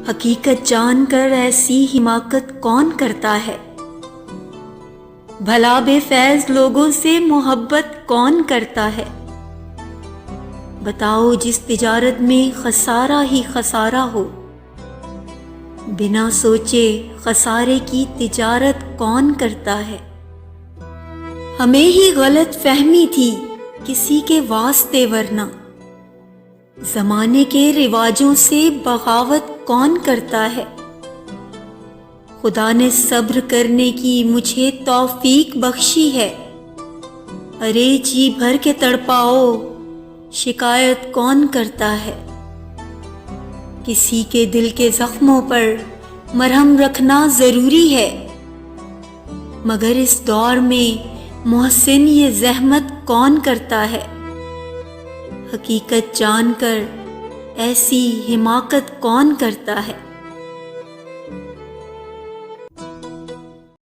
حقیقت جان کر ایسی حماقت کون کرتا ہے؟ بھلا بے فیض لوگوں سے محبت کون کرتا ہے؟ بتاؤ جس تجارت میں خسارہ ہی خسارہ ہو، بنا سوچے خسارے کی تجارت کون کرتا ہے؟ ہمیں ہی غلط فہمی تھی کسی کے واسطے، ورنہ زمانے کے رواجوں سے بغاوت کون کرتا ہے؟ خدا نے صبر کرنے کی مجھے توفیق بخشی ہے، ارے جی بھر کے تڑپاؤ، شکایت کون کرتا ہے؟ کسی کے دل کے زخموں پر مرہم رکھنا ضروری ہے، مگر اس دور میں محسن یہ زحمت کون کرتا ہے؟ حقیقت جان کر ایسی حماقت کون کرتا ہے؟